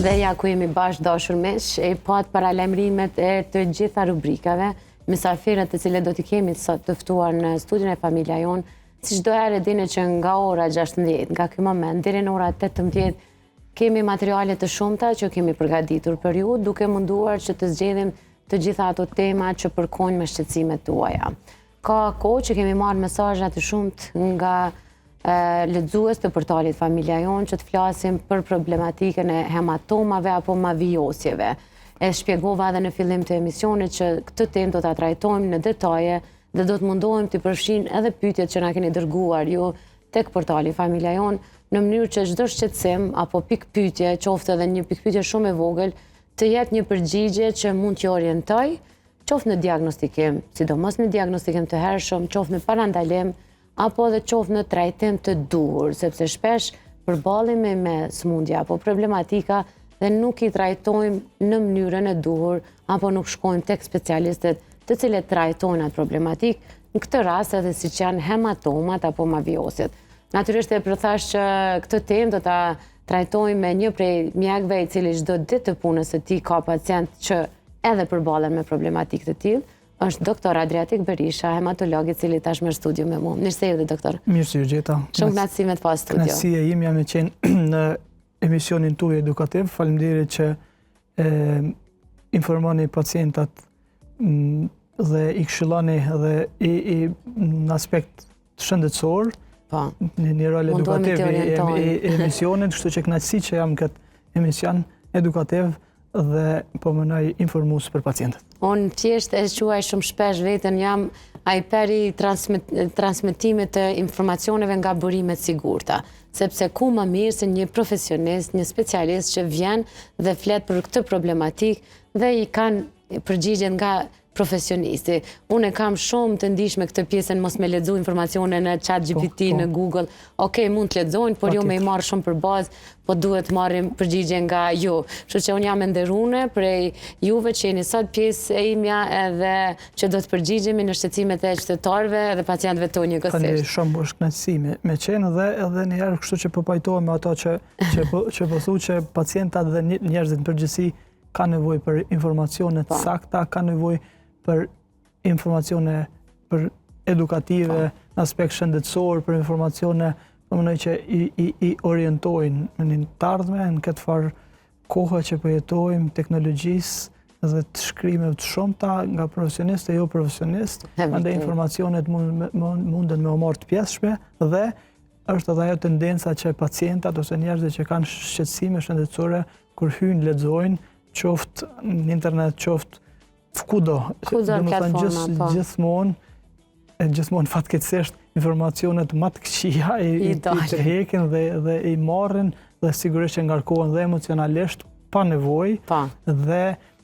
Dhe ja ku jemi bashkë dashur miq, e pat paralajmërimet e të gjitha rubrikave, mysafirët të cilët do t'i kemi sot të ftuar në studion e Familja Jon, si çdo herë dini që nga ora 16, nga ky moment deri në ora 18 kemi materiale të shumta që kemi përgatitur për ju, duke munduar që të zgjedhim të gjitha ato tema që përkojnë me shqetësimet tuaja. Ka kohë që kemi marrë mesazhe të shumtë nga lexues të portalit Familja Jon që të flasim për problematikën e hematomave apo mavijosjeve. E shpjegova edhe në fillim të emisionit që këtë temë do ta trajtojmë në detaje dhe do të mundohem të përfshin edhe pyetjet që na keni dërguar ju tek portali Familja Jon në mënyrë që çdo shqetësim apo pikpyetje, qoftë edhe një pikpyetje shumë e vogël, të jetë një përgjigje që mund t'ju orientoj, qoftë në diagnostikim, sidomos në diagnostikim të hershëm, qoftë në parandalim, apo edhe qoftë në trajtim të duhur, sepse shpesh përballemi me sëmundje apo problematika dhe nuk i trajtojmë në mënyrën e duhur, apo nuk shkojmë tek specialistët të cilët trajtojnë atë problematik, në këtë rast edhe siç janë hematomat apo mavijosjet. Natyrisht e përthash që këtë temë do ta trajtojmë me një prej mjekëve i cili çdo ditë të punës së tij ka pacient që edhe përballen me problematikë të tillë. Është doktor Adriatik Berisha, hematolog i cili tashmë në studio me mua. Mirë se erdhi doktor. Mirë se ju gjeta. Shumë kënaqësi me të pas studio. Kënaqësia ime jam qenë në emisionin tuaj edukativ. Faleminderit që informoni pacientat dhe i këshilloni dhe në aspekt shëndetësor. Po. Në një rol edukativ i emisionit, kështu që kënaqësi që jam këtë emision edukativ dhe po mënoj informues për pacientët. Unë thjesht e quaj shumë shpesh veten jam ai peri transmetimit të informacioneve nga burimet sigurta, sepse ku më mirë se një profesionist, një specialist që vjen dhe flet për këtë problematik dhe i kanë përgjigjen nga profesionisti. Unë e kam shumë të ndihshme këtë pjesën mos me lexu informacione në ChatGPT, në Google. Okej, mund të lexojnë, por jo me i marr shumë për bazë, po duhet të marrim përgjigje nga ju. Kështu që unë jam e nderuar prej juve që jeni sot pjesë e imja edhe që do të përgjigjemi në shqetësimet e qytetarëve dhe pacientëve tonë njëkohësisht. Faleminderit shumë, është kënaqësi me qenë dhe edhe një herë kështu që po pajtohem me ato që po thu që pacientat dhe njerëzit në përgjithësi kanë nevojë për informacione të sakta, kanë nevojë për informacione për edukative, në aspekt shëndetësor, për informacione mënoj që i orientojnë në një të ardhme, në këtë farë kohë që po jetojmë, teknologjisë dhe të shkrimeve të shumta nga profesionistë e jo profesionistë, ande informacionet munden me u marrë të pjesshme dhe është edhe ajo tendenca që pacientat ose njerëzit që kanë shqetësime shëndetësore kur hyjnë lexojnë, qoftë në internet, qoftë kudo, gjithmonë fatkeqësisht informacionet më të këqija i të hekin dhe i marrin dhe sigurisht që ngarkohen dhe emocionalisht pa nevojë dhe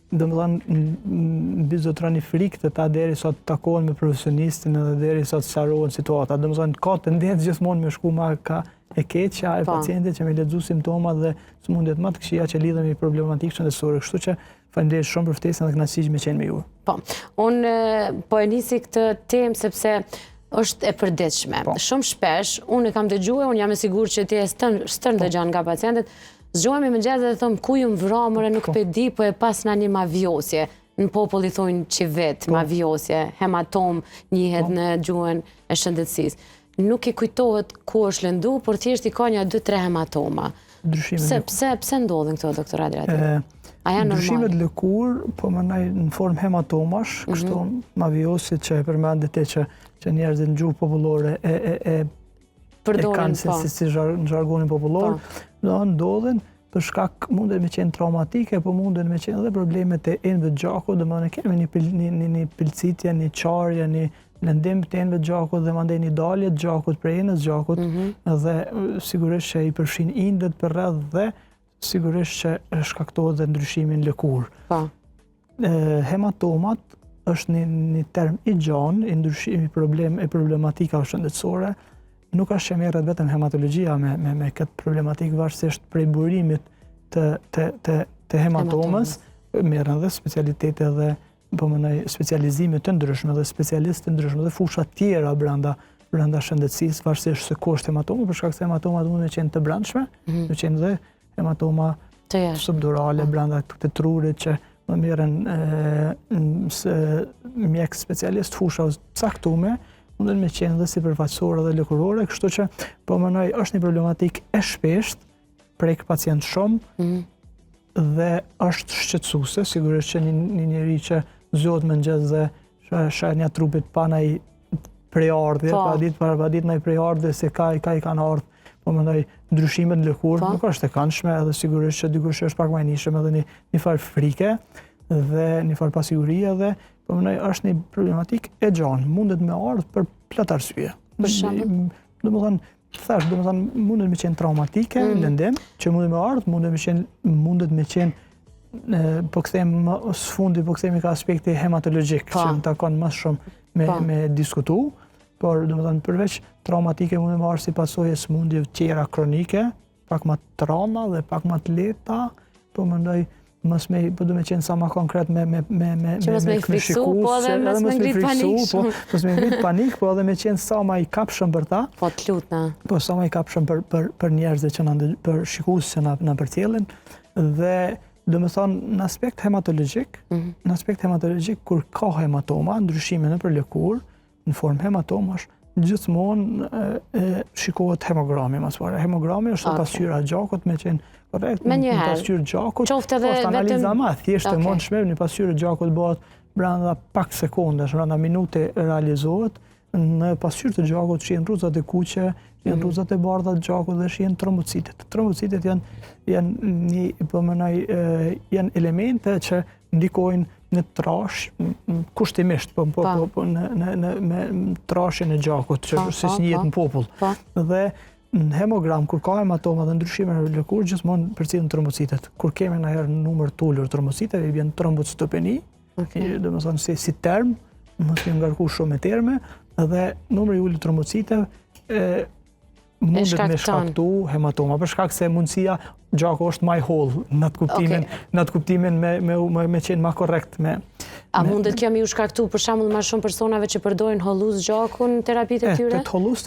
domethënë mbi zotrani frikë ta derisa të takohen me profesionistin edhe derisa të sqarohen situata. Domethënë ka tendencë gjithmonë me shku më ka e keqja e pacientit që me lexu simptomat dhe sëmundjet më të këqija që lidhen me problematikë shëndetësore. Kështu që faleminderit shumë për ftesën dhe kënaqësi me qenë me ju. Po. Unë po e nisi këtë temë sepse është e përditshme. Shumë shpesh unë kam dëgjuar, unë jam e sigurt që ti e stërn dëgjon nga pacientët, zgjohemi mëngjes dhe thon ku ju vramore nuk pe di, po e pas na një mavijosje. Në popull i thonë qivet, mavijosje, hematom njihet në gjuhën e shëndetësisë. Nuk i kujtohet ku është lëndu, por thjesht i ka një 2-3 hematoma. Pse ndodhin këto, doktor Adriatik? Ndryshimet lëkur, po mënaj në formë hematomash, kështu mavijosjet që e përmendit që njerëzit në gjuhë popullore e kanë si në žargonin popullor, ndodhin për shkak mundet me qenë traumatike, po mundet me qenë edhe problemet e enëve të gjakut, dhe më në kemi një pilcitje, një qarje, një lëndim të enëve të gjakut dhe mandej një dalje të gjakut për enës gjakut dhe sigurisht që i përfshin indet për rreth dhe sigurisht që shkaktohet dhe ndryshimin lëkur. Hematomat është një term i gjanë, i ndryshimi e problematika shëndetësore. Nuk është që merret vetëm hematologjia me këtë problematikë varësisht prej burimit të hematomës, merren dhe specialitete dhe specializime të ndryshme dhe specialistë të ndryshme dhe fusha tjera brenda shëndetësisë, varësisht se ku është hematoma, për shkak se hematomat mund të qenë të brendshme, të qenë dhe hematoma subdurale brenda të trurit që më merren mjek specialist fusha caktume, mundën me qenë dhe sipërfaqësore dhe lëkurore, kështu që po mendoj është një problematik e shpeshtë, prek pacient shumë dhe është shqetësuese, sigurisht që një njeri që zgjohet mëngjes dhe shenja trupit pa ndaj prejardhje, pa ditë ndaj prejardhje se ka i kanë ardhur, po mendoj ndryshimet në lëkurë nuk është e këndshme, edhe sigurisht që dikush është pak më i nishëm edhe një farë frike dhe një farë pasigurie dhe po mendoj është një problematik e gjanë, mundet me ardhur për plot arsye. Për shembull, domethënë mundet me qenë traumatike, lëndim, që mundet me ardhur, mundet me qenë po kthejmë së fundi, po kthejmë ka aspekti hematologjik, që më takon më shumë me diskutu, por domethënë përveç traumatike mundet me ardhur si pasojë sëmundjeve tjera kronike, pak më trauma dhe pak më të lehta, po mendoj po du me qenë sa ma konkret me mos me friksu, po edhe mos me ngrit panik. Mos me ngrit panik, po edhe me qenë sa ma i kapshëm për ta. Po të lutna. Po sa ma i kapshëm për njerëzve që për shikues që na përcjellin. Dhe do me thonë në aspekt hematologjik, kur ka hematoma, ndryshime nëpër lëkurë, në formë hematomash, gjithmonë shikohet hemogrami mas pare. Hemogrami është pasqyra e gjakut me qenë korrekt, në pasqyrë gjakut, qoftë edhe është analiza ma thjeshtë e mundshme, një pasqyrë gjakut bëhet brenda pak sekondesh, brenda minute realizohet, në pasqyrë të gjakut shihen rruzat e kuqe, shihen rruzat e bardha të gjakut dhe shihen trombocitet. Trombocitet janë elemente që ndikojnë në trash, kushtimisht, në trashin e gjakut, që se njihet në popull. Dhe në hemogram, kur ka hematoma dhe ndryshime në lëkurë, gjithmonë përcillen trombocitet. Kur kemi ndonjëherë numër të ulur trombociteve, i vjen trombocitopeni, domethënë si term, mos i ngarku shumë me terme, dhe numri i ulur trombociteve mundet me shkaktu hematoma, për shkak se mundësia gjaku është më i holl në atë kuptimin me qenë më korrekt me. A mundet kjo me u shkaktu për shembull më shumë personave që përdorin holluz gjakun në terapitë e tyre? Te holluz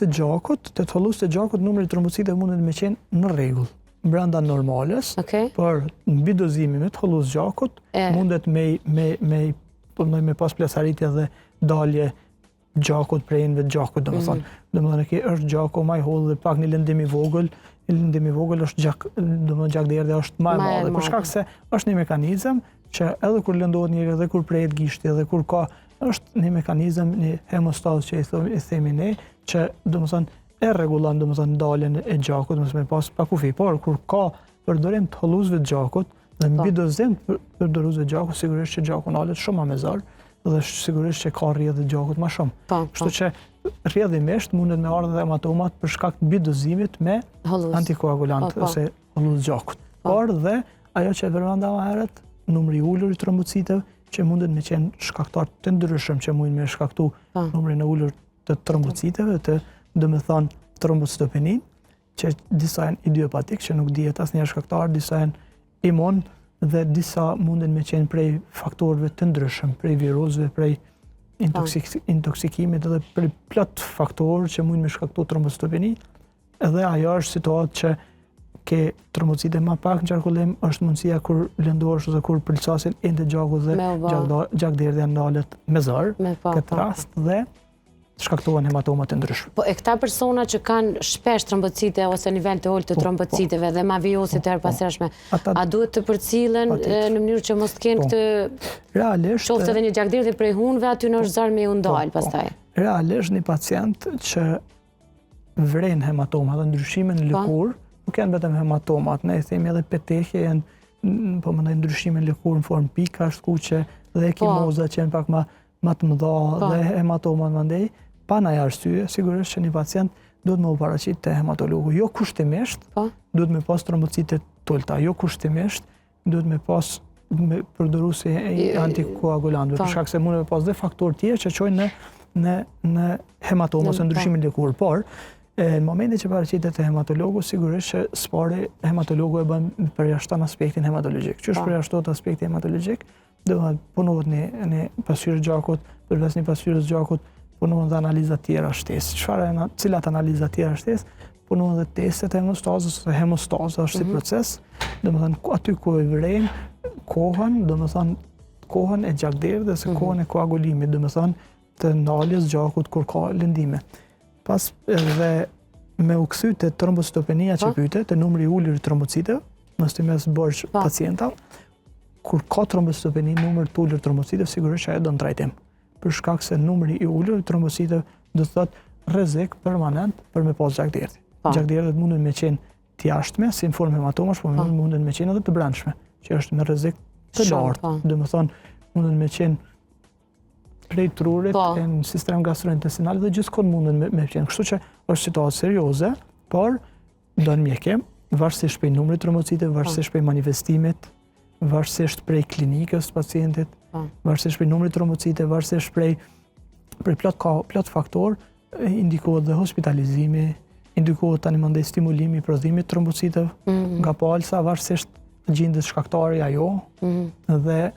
të gjakut numri i trombociteve mundet me qenë në rregull, brenda normales, por mbi dozimin e holluz gjakut mundet me pas plasëritje dhe dalje gjakut prej enëve të gjakut, domethënë që është gjaku më i holl dhe pak një lëndim i vogël, është gjakderdhja është më e madhe, për shkak se është një mekanizëm që edhe kur lëndohet njëri, edhe kur prehet gishti, edhe kur ka, është një mekanizëm, një hemostas që i themi ne, që domethënë e rregullon domethënë daljen e gjakut, mos me pas pa kufi, por kur ka përdorim të holluzëve të gjakut, dhe mbi dozim përdoruzëve të gjakut, sigurisht që gjaku ndalet shumë më zor, dhe sigurisht që ka rrjedhje gjakut më shumë. Kështu që rrjedhimisht mundet me ardhur edhe hematomat për shkak të mbi dozimit me antikoagulant ose holluz gjakut. Por dhe ajo që e përmenda më herët, numri i ulur i trombociteve që mundet me qenë shkaktar të ndryshëm që mundin me shkaktu numrin e ulur të trombociteve, domethënë trombocitopenin, që disa janë idiopatik, që nuk dihet asnjëherë shkaktar, disa janë imun dhe disa munden me qenë prej faktorëve të ndryshëm, prej virusëve, prej intoksikimit dhe prej plot faktorë që mundin me shkaktu trombocitopeni, edhe ajo është situatë që ke trombocite më pak në qarkullim, është mundësia kur lëndohesh ose kur pëlqasin ende gjakut dhe gjakderdhja ndalet me zor, këtë rast dhe shkaktohen hematoma të ndryshme. Po e këta persona që kanë shpesh trombocite ose nivel të ulët të trombociteve dhe maviosit të herpashershme, a duhet të përcillen në mënyrë që mos të kenë këtë qoftë edhe një gjakderdhje prej hunëve, aty në është zor me u ndal pastaj? Realisht një pacient që vren hematoma dhe ndryshime në lëkurë, nuk janë vetëm hematomat, ne themi edhe petehje, janë po mendoj ndryshime në lëkurë në formë pikash, kuqe dhe ekimoza që janë pak më të mëdha dhe hematomat mandej. Pa ndaj arsye, sigurisht që një pacient duhet me u paraqit te hematologu. Jo kushtimisht, duhet me pas trombocite të ulta, jo kushtimisht, duhet me pas përdoruesi antikoagulant, për shkak se mund me pas dhe faktorë tjerë që çojnë në hematomë ose ndryshime në lëkurë. Por në momentin që paraqitet te hematologu, sigurisht që spari hematologu e bën përjashton aspektin hematologjik. Ç'është përjashtohet aspekti hematologjik? Do të punohet në pasqyrë gjakut, përveç një pasqyrës gjakut, punohen dhe analiza tjera shtesë. Cilat analiza tjera shtesë? punon dhe testet e hemostazës, ose hemostaza është si proces, dhe më thënë aty ku e vrejmë kohën, dhe më thënë kohën e gjakderit dhe se kohën e koagulimit, dhe më thënë të naljes gjakut kur ka lëndime. Pas edhe me u kthy te trombocitopenia që pyete, te numri i ulur i trombocitëve, mos të mes borx pacienta, kur ka trombocitopeni, numër të ulur trombocitëve, sigurisht ajo do në trajtim. Për shkak se numri i ulur i trombocitëve do të thotë rrezik permanent për me pas gjakderdhje. Gjakderdhjet mundën me qenë të jashtme, si në formë hematomash, por mundën me qenë edhe të brendshme, që është me rrezik të lartë. Domethënë, mundën me qenë prej trurit në sistem gastrointestinal dhe gjithkohë mundën me qenë. Kështu që është situatë serioze, por do në mjekim, varësisht prej numrit trombocitëve, varësisht prej manifestimit, varësisht prej klinikës të pacientit, varësisht prej numrit trombocitëve, varësisht prej plot faktor, indikohet dhe hospitalizimi, indikohet tani mandej stimulimi i prodhimit trombocitëve nga palsa, varësisht gjendjes shkaktari ajo, dhe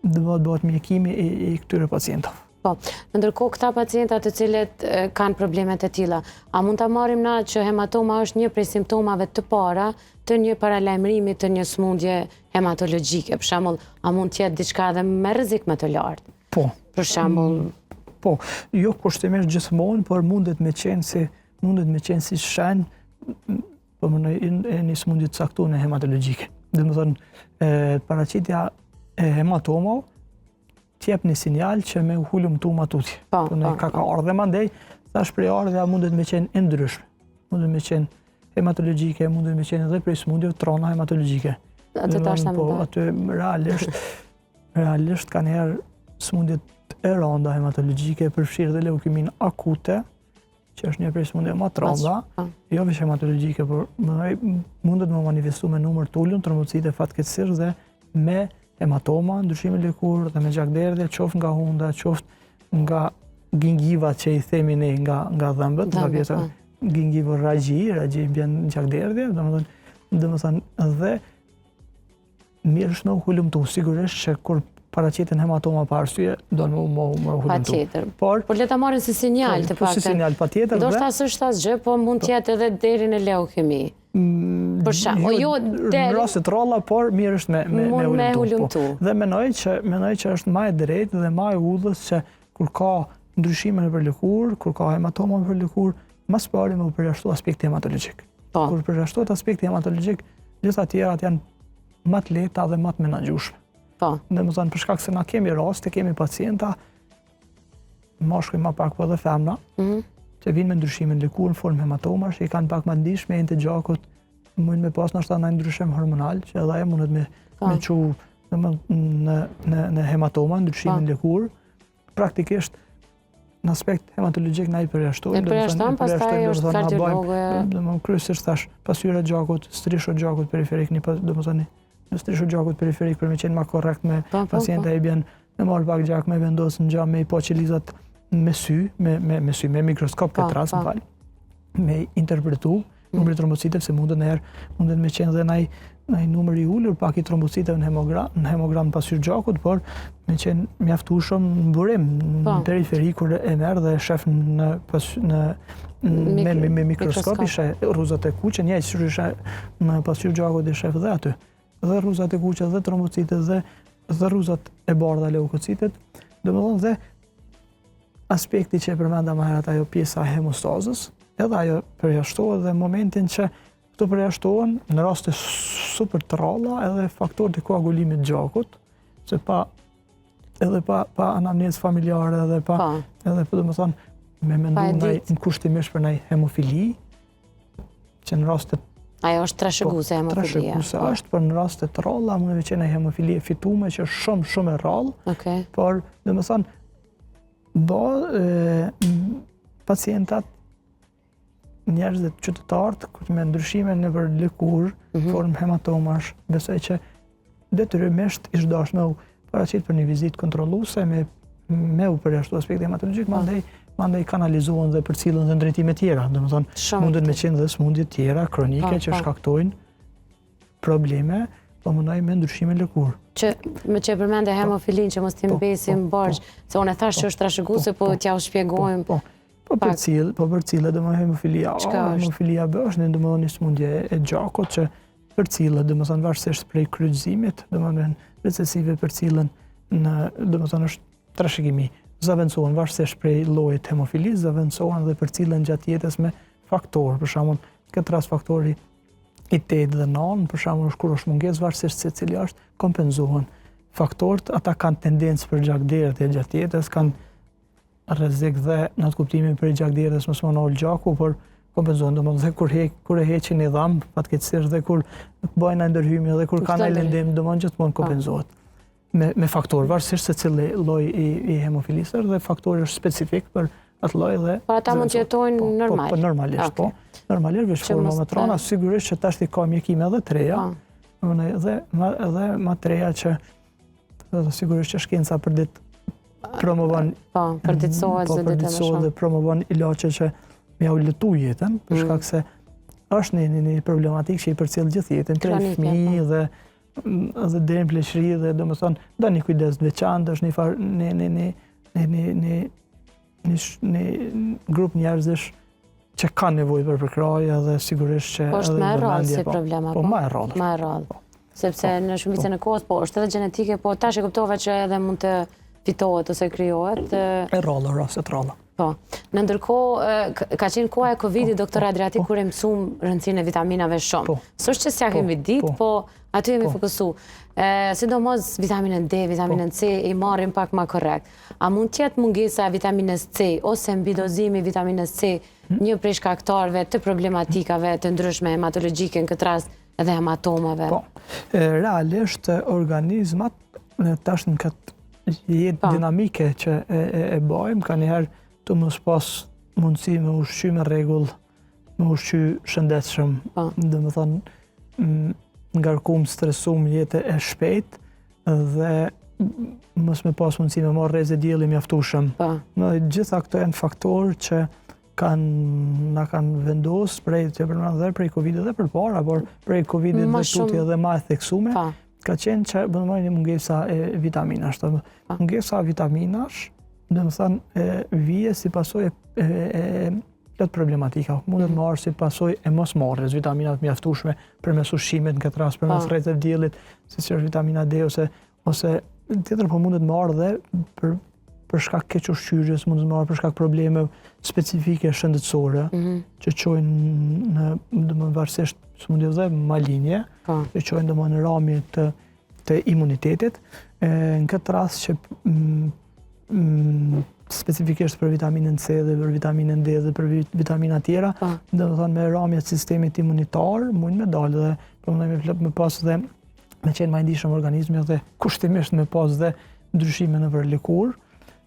bëhet mjekimi i këtyre pacientave. Po, ndërkohë këta pacientat të cilët kanë problemet e tilla, a mund ta marrim na që hematoma është një prej simptomave të para të një paralajmërimi të një smundje hematologjike? Për shembull, a mund të jetë diçka edhe me rrezik më të lartë? Po. Për shembull, po, jo kushtimisht gjithmonë, por mundet me qenë si shenjë e një smundje të caktuar hematologjike. Domethënë, paraqitja e hematomave t'jep një sinjal që me u hulumtu matutje. Ka ardhe mandej, thash prej ardhja mundet me qenë ndryshme. Mundet me qenë hematologjike, mundet me qenë edhe prej smundjeve trona hematologjike. Aty realisht kanë herë smundjet e rënda hematologjike, përfshirë dhe leukemin akute, që është një prej smundjeve më të rënda, jo vetëm hematologjike, por mundet me manifestu me numër të ulun trombocite fatkeqësisht dhe me hematoma, ndryshime lëkurë dhe me gjakderdhje, qoftë nga hunda, qoftë nga gingiva që i themi ne nga dhëmbët, nga pjesa gingivo ragji bjen gjakderdhje, domethënë dhe mirë është me u hulumtu, sigurisht që kur paraqiten hematoma pa arsye, do në më hulumtu. Patjetër. Por le ta marrin si sinjal të paktën. Si sinjal patjetër. Ndoshta s'është asgjë, po mund të jetë edhe deri në leukemi. Për shembull, në raste të rralla, por mirë është me hulumtu. Dhe menoj që është më e drejtë dhe më e udhës që kur ka ndryshime nëpër lëkurë, kur ka hematoma nëpër lëkurë, mas pari me u përjashtu aspekti hematologjik. Kur përjashtohet aspekti hematologjik, gjitha tjerat janë më të lehta dhe më të menaxhueshme. Domethënë për shkak se na kemi raste, kemi pacienta, mashkull më pak po edhe femna, që vinë me ndryshime në lëkurë në formë hematomash, që i kanë pak më ndihshme e të gjakut, mund me pas ndoshta ndonjë ndryshim hormonal, që edhe ajo mundet me çu në hematoma, ndryshime në lëkurë. Praktikisht në aspekt hematologjik na i përjashtojmë. Ne përjashtojmë, pastaj është kardiologë. Domethënë kryesisht thash, pasyrë gjakut, strisho gjakut periferik, domethënë në strisho gjakut periferik për me qenë më korrekt me pacienta i bjen me marrë pak gjak, me vendosë në gjam, me i po qelizat me sy, me mikroskop këtë ras, me interpretu numri trombocitëve, se mundet me qenë dhe nëjë numër i ullur pak i trombocitëve në hemogram pasyrë gjakut, por me qenë mjaftueshëm në burim, në periferi, kur e merë dhe shef me mikroskop, ishe rruzat e kuqe, një që ishe në pasyrë gjakut i shef dhe aty. Dhe rruzat e kuqe, dhe trombocitët, dhe rruzat e bardha leukocitët, domethënë dhe aspekti që e përmenda më herët ajo pjesa e hemostazës, edhe ajo përjashtohet dhe momentin që këto përjashtohen në raste super të rralla edhe faktorët e koagulimit gjakut, se edhe pa anamnezë familjare edhe domethënë me mendu në kushtimisht për ndaj hemofili, që në raste ajo është trashëguese hemofilia. Trashëguese është, por në raste të rralla mund të qenë hemofili e fitume që është shumë e rrallë. Por domethënë pacientat, njerëzit qytetarët me ndryshime nëpër lëkurë, formë hematomash, besoj që detyrimisht ish dashur me u paraqit për një vizitë kontrolluese me u përjashtu aspekti hematologjik, mandej kanalizohen dhe përcillen dhe ndrejtime tjera. Domethënë mundet me qenë dhe smundje tjera kronike që shkaktojnë probleme, po mundoj me ndryshime lëkurë. Me që përmende hemofilin që mos t'i mbesim borxh, se unë e thash që është trashëguese, po t'ja u shpjegojmë. Po për cilë, dhe më hemofilia A, hemofilia B është një një smundje e gjakut që për cilë, dhe më thënë varësisht prej kryqëzimit, dhe më recesive për cilën dhe më thënë është trashëgimi. Zavendësohen varësisht prej llojit hemofilis, zavendësohen dhe për cilën gjatë jetës me faktorë, për shembull, këtë rast faktori i 8 dhe 9, për shembull, kur është mungesë varësisht se cili është, kompenzohen. Faktorët ata kanë tendencë për gjakderët e gjatë jetës, kanë rrezik dhe në atë kuptimin për gjakderës mos më ul gjaku, por kompenzohen. Domethënë kur e heqin i dham, fatkeqësisht dhe kur bëjnë ndërhyjme dhe kur kanë lëndim, domethënë gjithmonë kompenzohet. Me faktorë, varësisht se cili lloj i hemofilisë dhe faktori është specifik për atë lloj dhe por ata mund të jetojnë normal. Po normalisht, po. Normalisht veç formometrona sigurisht që tash ka mjekime edhe treja. Dhe ma treja që sigurisht që shkenca për ditë promovon përditësohet dhe promovon ilaçe që më u letu jetën, për shkak se është një problematikë që i përcjell gjithë jetën, prej fëmijë dhe deri në pleqëri dhe domethënë do një kujdes të veçantë, është një farë një grup njerëzish që kanë nevojë për përkraje dhe sigurisht që po është më e rrallë si problema. Po më e rrallë. Sepse në shumicën e kohës po është edhe gjenetike, po tash e kuptova që edhe mund të fitohet ose krijohet. E rrallë, rastet rralla. Po. Në ndërkohë ka qenë koha e Covidit, doktor Adriati, kur e mësuam rëndësinë e vitaminave shumë. S'është që s'ja kemi ditë, po aty jemi fokusu. Sidomos vitaminën D, vitaminën C i marrim pak më korrekt. A mund të jetë mungesa e vitaminës C ose mbidozimi i vitaminës C një prej shkaktarëve të problematikave të ndryshme hematologjike, në këtë rast edhe hematomave? Po. Realisht organizmat tash në këtë jetë dinamike që e bëjmë, ka njëherë të mos pas mundësi me ushqy me rregull, me ushqy shëndetshëm, domethënë ngarkum, stresum, jetë e shpejt dhe mos me pas mundësi me marrë rrezë dielli mjaftueshëm. Në gjitha këto janë faktorë që na kanë vendosur prej Covidit dhe përpara, por prej Covidit dhe tutje edhe më e theksuar, ka qenë që një mungesa e vitaminash. Mungesa e vitaminash, domethënë vije si pasojë e plot problematika. Mundet të marrë si pasojë e mosmarrjes vitaminat mjaftueshme përmes ushqimit, në këtë rast përmes rrezëve diellit, siç është vitamina D ose tjetër, po mundet të marrë dhe për shkak keq ushqyerjes, mundet të marrë për shkak probleme specifike shëndetësore, që çojnë në varësisht sëmundje dhe malinje, që çojnë në ramje të imunitetit. Në këtë rast që specifikisht për vitaminën C dhe për vitaminën D dhe për vitamina tjera, domethënë me ramje të sistemit imunitar, mund me dalë dhe me pas dhe me qenë më i ndihshëm organizmi dhe kushtimisht me pas dhe ndryshime nëpër lëkurë,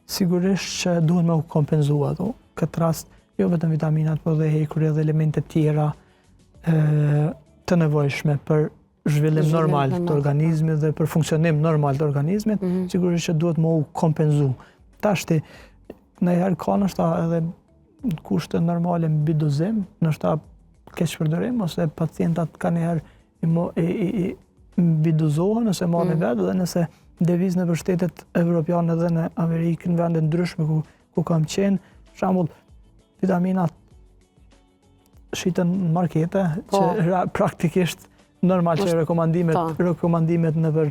sigurisht që duhet me u kompenzua ato. Këtë rast jo vetëm vitaminat, por dhe hekur edhe elemente tjera të nevojshme për zhvillim normal të organizmit dhe për funksionim normal të organizmit, sigurisht që duhet me u kompenzu. Tashti, ndonjëherë ka nështë edhe kushte normale mbi dozim, nështë keq përdorim, ose pacientat ka njëherë i mbidozohen ose marrin vetë, dhe nëse devizë në shtetet evropiane dhe në Amerikë, në vende ndryshme ku kam qenë, për shembull, vitaminat shiten në markete, që praktikisht normal që rekomandimet nëpër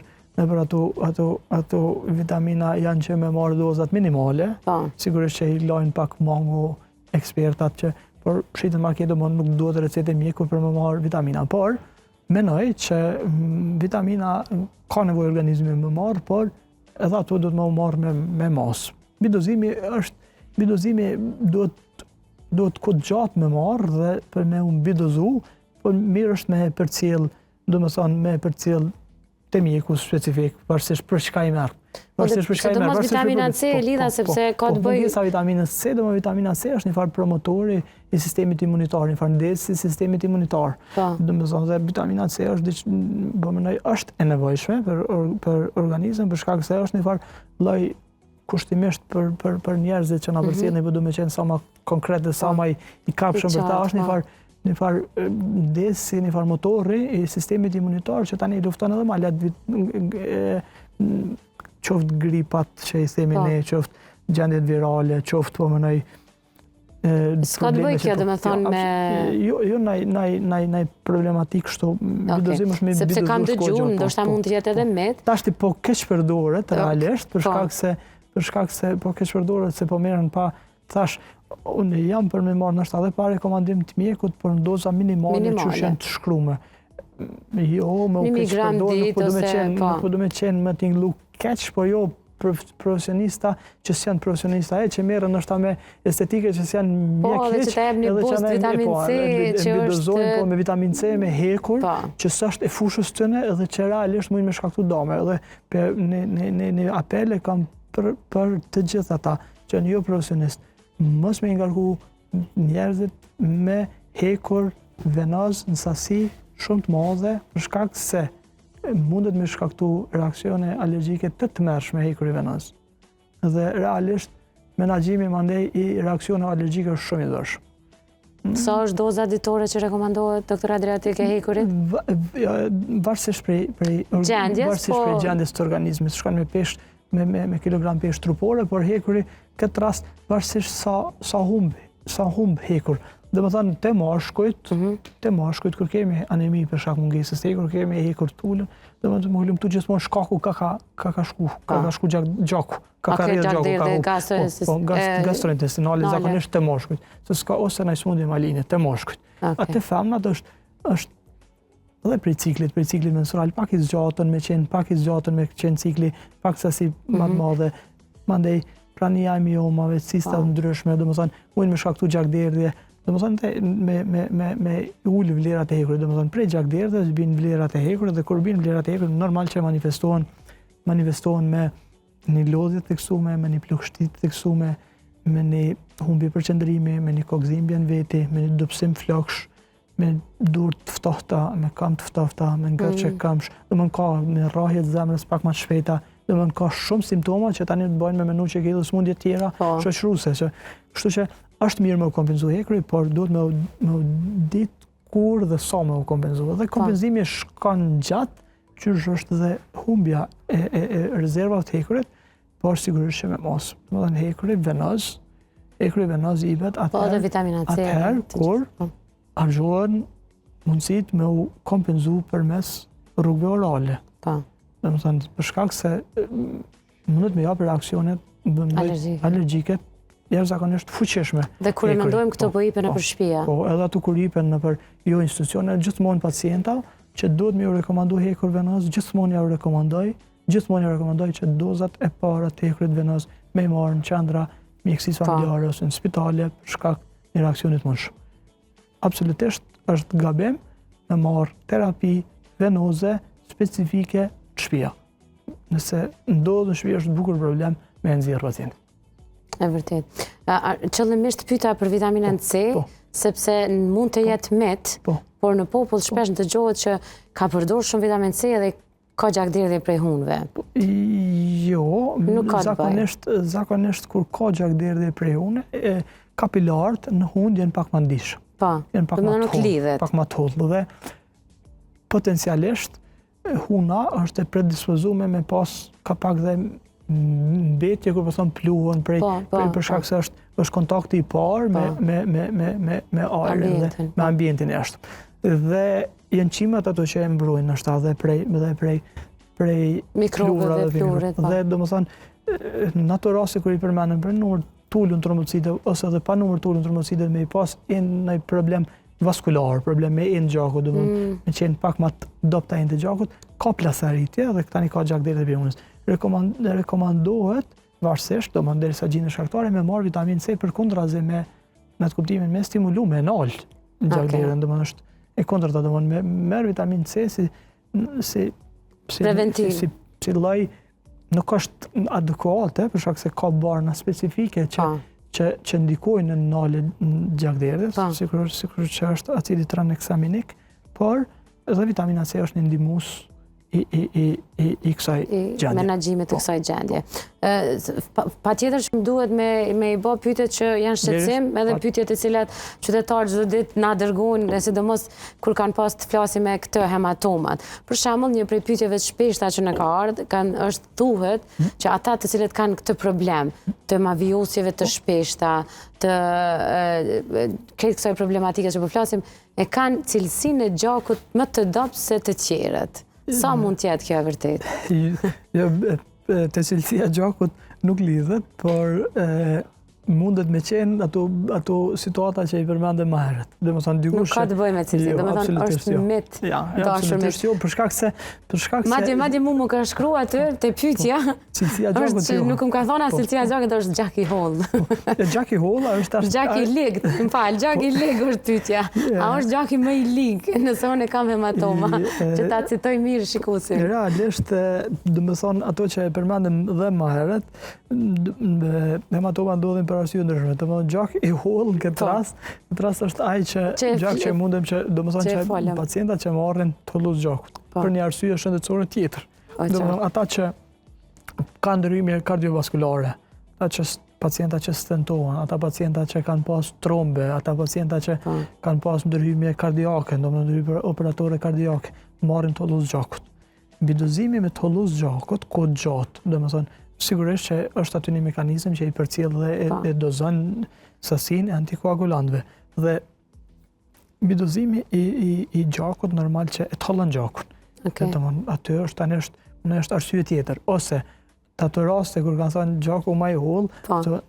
ato vitamina janë që me marrë dozat minimale, sigurisht që i lajnë pak mangu ekspertat që, por shiten në markete, nuk duhet recete mjeku për me marrë vitamina, por menoj që vitamina ka nevojë organizmi me marrë, por edhe ato duhet me marrë me mas. Bidozimi duhet këtë gjatë me marrë dhe për me bidozu, por mirë është me përcjell, me përcjell të mjeku specifik, varësisht për çka i merr. Sidomos vitamina C e lidha sepse ka të bëjë. Mungesa vitaminës C, vitamina C është një farë promotori i sistemit imunitar, një farë ndesës i sistemit imunitar. Domethënë dhe vitamina C është e nevojshme për organizëm, për shkak se është një farë lloj kushtimisht për njerëzit që na përcjellin, po duhet të qenë sa më konkret dhe sa më i kapshëm për ta, është një farë ndesi, një farë motori i sistemit imunitar që tani lufton edhe malat, qoftë gripat që i themi ne, qoftë gjendjet virale, qoftë S'ka të bëjë kjo, domethënë me... Jo naj problematik kështu, vidozim është me sepse vidozur kam s'ko dëgjuar, gjë, ndoshta mund të jetë edhe met. Tashti po keq përdoret realisht, për shkak se po keq përdoret se po merren pa, thash, unë jam për me marrë nështë edhe pa rekomandim të mjekut, për në doza minimale që shenë të shkrume. Jo, me u keq përdorë, nuk po du me qenë me t'inglu keq, po jo profesionista që s'janë profesionista që merren ndoshta me estetike që s'janë mjek keq, edhe që vitamin C që është me vitamin C, me hekur, që s'është e fushës tyne edhe që realisht mund me shkaktu dame. Edhe në apele kam për të gjithë ata që janë jo profesionist, mos me ngarku njerëzit me hekur venoz në sasi shumë të madhe për shkak se mundet me shkaktu reaksione alergjike të tmerrshme hekur i venoz. Dhe realisht menaxhimi mandej i reaksione alergjike është shumë i dëshëm. Sa është doza ditore që rekomandohet doktor Adriati ke hekurit? Varësisht prej gjendjes të organizmit, shkon me peshë me kilogram peshë trupore, por hekuri këtë rast varësisht sa humb hekur. Dhe më thënë, te mashkujt, kër kemi anemi për shkak mungesës të hekur, kemi hekur t'ullën, dhe më të më hullum tu gjithmonë shkaku ka shku gjaku, ka rrjedhë gjaku, gastrointestinale, zakonisht te mashkujt, se s'ka ose në smundje maline, te mashkujt. A te femnat është edhe prej ciklit menstrual, pak i zgjatën me qenë cikli, pak sasi më të madhe, mandej prania e miomave, cista të ndryshme, dhe më thënë, mujnë me shkaktu gjakderdhje, dhe më thënë me ullë vlerat e hekurit, dhe më thënë prej gjakderdhjes binë vlerat e hekurit, dhe kur binë vlerat e hekurit, normal që manifestohen me një lodhje të theksume, me një plagështit të theksume, me një humbje përqendrimi, me një kokëzimbje në veti, me një dopsim floksh, me dur të ftohta, me kam të ftohta, me ngërçe këmsh, dhe më ka me rrahje të zemrës pak më të shpejta, dhe më ka shumë simptoma që tani të bëjnë me menu që ke edhe smundje tjera shoqëruese. Kështu që është mirë me u kompenzu hekuri, por duhet me u ditë kur dhe sa me u kompenzu. Dhe kompenzimi shkon gjatë, qysh është dhe humbja e rezervave të hekurit, por sigurisht që me mos. Dhe më thënë hekuri venoz i bet atëherë kur argjohen mundësit me u kompenzu përmes rrugëve orale. Dhe më thënë, për shkak se mundet me japë reaksionet alergjike jashtëzakonisht fuqishme. Dhe kur e mendojmë këto po ipen nëpër shtëpia. Po, edhe ato kur ipen nëpër jo institucione, gjithmonë pacienta që duhet me ju rekomandu hekur venoz, gjithmonë ja u rekomandoj që dozat e para të hekurit venoz me i marrë në qendra mjekësisë familjare ose në spitale për shkak një reaksionit mundshëm. Absolutisht është gabim me marrë terapi venoze specifike të shtëpia. Nëse ndodhë në shtëpi është bukur problem me nxjerrë pacientin. E vërtet. Qëllimisht pyeta për vitaminën C, sepse mund të jetë met, por në popull shpesh dëgjohet që ka përdorur shumë vitamin C dhe ka gjakderdhje prej hunëve. Jo, zakonisht kur ka gjakderdhje prej hunë, kapilarët në hunë janë pak më ndishëm. Janë pak më të hollë dhe potencialisht huna është e predispozume me pas ka pak dhe mbetje kur po thon pluhën për shkak se është kontakti i parë me ajrin dhe me ambientin e jashtëm. Dhe janë qimet ato që e mbrojnë nështë dhe prej mikrobeve dhe fluorit. Dhe domethënë në ato raste kur i përmendëm për numër të ulun trombocite ose edhe pa numër të ulun trombocite me i pas një problem vaskular, problem me në gjakut, me qenë pak më të dopta të gjakut, ka plasëritje dhe tani ka gjakderdhje prej hunës. Rekomandohet varësisht, derisa gjendja shkaktare, me marr vitaminë C përkundrazi me të kuptimin me stimulu me nalt gjakderdhjen, domethënë është e kundërta, domethënë me merr vitaminë C si preventiv. Si lloj nuk është adekuate për shkak se ka barna specifike që ndikojnë në nalje gjakderdhjes, sikur që është acidi tranexaminik, por edhe vitamina C është një ndihmues i kësaj gjendje. Menaxhimit të kësaj gjendje. Patjetër që më duhet me i bë pyetjet që janë shqetësim, edhe pyetjet e cilat qytetarët çdo ditë na dërgojnë, sidomos kur kanë pas të flasim me këtë hematomat. Për shembull, një prej pyetjeve të shpeshta që na ka ardhur është thuhet që ata të cilët kanë këtë problem të mavijosjeve të shpeshta, të këtë kësaj problematike që po flasim, e kanë cilësinë e gjakut më të dobët se të tjerët. Sa mund t'jetë kjo e vërtet? Të cilësia gjakut nuk lidhet, por mundet me qenë ato situata që i përmende më herët. Nuk ka të bëj me cilësi, është mit dashur me... Për shkak se... Madje mu më ka shkru aty të pyetja, është nuk më ka thona cilësia gjakut është gjak i hollë. Gjak i hollë është... Gjak i ligë, më falë, gjak i ligë është pyetja. A është gjak i më i ligë, nëse unë e kam hematoma, që ta citoj mirë shikuesin. Realisht, dhe më thonë ato që e përmendem dhe më herët, hematoma ndodhin për arsye ndryshme. Domethënë gjak i hollë në këtë rast është ai gjak që mundem që domethënë që pacientat që marrin tolluz gjakut për një arsye shëndetësore tjetër. Domethënë ata që kanë ndryrime kardiovaskulare, pacienta që stentohen, ata pacienta që kanë pas trombe, ata pacienta që kanë pas ndryshime kardiake, domethënë ndryshime operatore kardiake, marrin tolluz gjakut. Mbidozimi me tolluz gjakut kohë gjatë, domethënë sigurisht që është aty një mekanizëm që i përcjell dhe e dozon sasinë e antikoagulantëve. Dhe mbidozimi i gjakut normal që e thollën gjakun. Aty është është arsye tjetër. Ose të ato raste kur kanë thënë gjaku më i hollë,